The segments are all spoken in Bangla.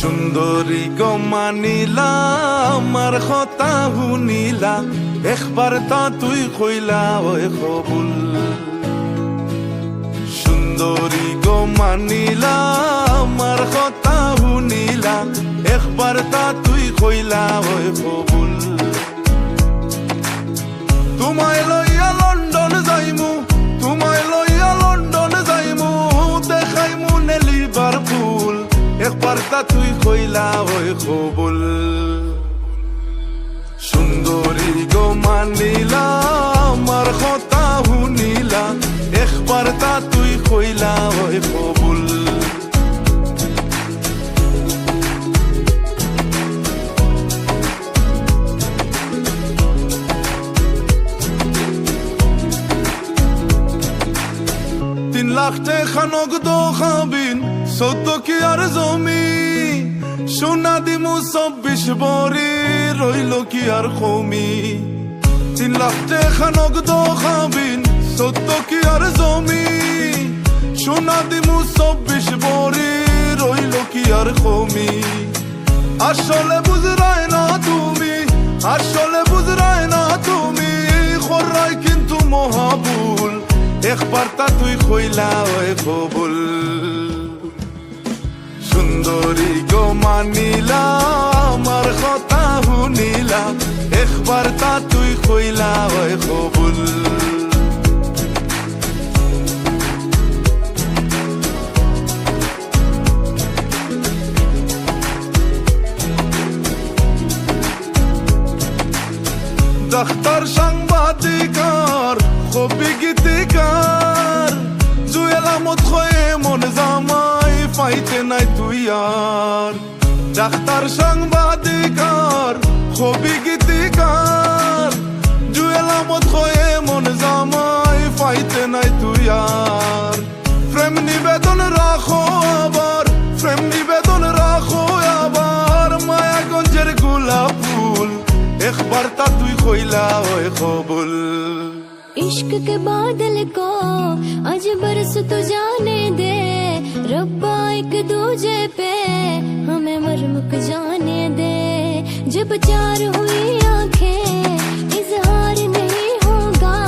সুন্দরী গো মানিলা আমার কথা শুনিলা একবার তা তুই কইলা ওই কবুল। সুন্দরী গো মানিলা আমার কথা শুনিলা একবার তা তুই কইলা ওই কবুল। তোমায় লইয়া লন্ডন যাইমু, তোমায় লইয়া লন্ডন যাইমু, দেখাইমু নে লিভারপুল একবার তা তুই কইলা ওই কবুল। সুন্দরী গো মানিলা আমার কথা শুনিলা একবার তা তুই কইলা ওই কবুল। 3 লাখ টাকা নগদ খাবিন 14 কি আর জমি, সোনা দিমু 24 ভরি রইল কি আর কমি। 3 লাখ টাকা নগদ খাবিন 14 কি আর জমি, সোনা দিমু 24 ভরি রইল কি আর কমি। আসলে বুঝরাই না তুমি, আসলে বুঝরাই না তুমি, খরাই কিন্তু মহাবুল একবার তা তুই কইলা ওই কবুল। সুন্দরী গো মানিলা আমার কথা শুনিলা একবার তা তুই কইলা ওই কবুল। ডাক্তার সাংবাদিকার কবি গীতিকার জুয়েল আহমদ হয়ে মন জামাই পাইতে নাই তুই আর। ডাক্তার সাংবাদিকার কবি গীতিকার জুয়েল আহমদ হয়ে মন জামাই পাইতে নাই তুই আর। প্রেম নিবেদন রাখো আবার, প্রেম নিবেদন রাখো আবার, মায়াগঞ্জের গোলাপ ফুল একবার তা তুই কইলা ওই কবুল। इश्क के बादल को आज बरस तो जाने दे, रब्बा एक दूजे पे हमें मरमुक जाने दे। जब चार हुई आंखें इजहार नहीं होगा,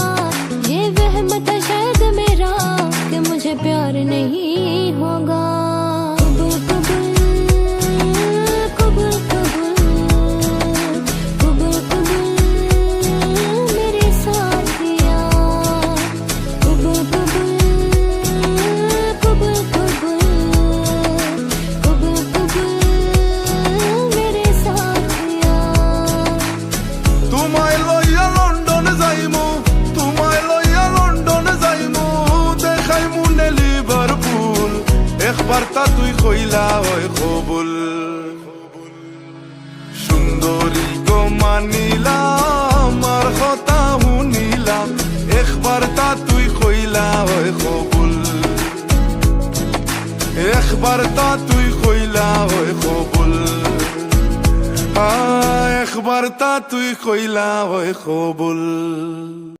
ये वहम था शायद मेरा कि मुझे प्यार नहीं होगा। একবার তা তুই কইলা ওই কবুল। সুন্দরী গো মানিলা আমার কথা শুনিলা একবার তা তুই কইলা ওই কবুল। একবার তা তুই কইলা ওই কবুল, একবার তা তুই কইলা ওই কবুল।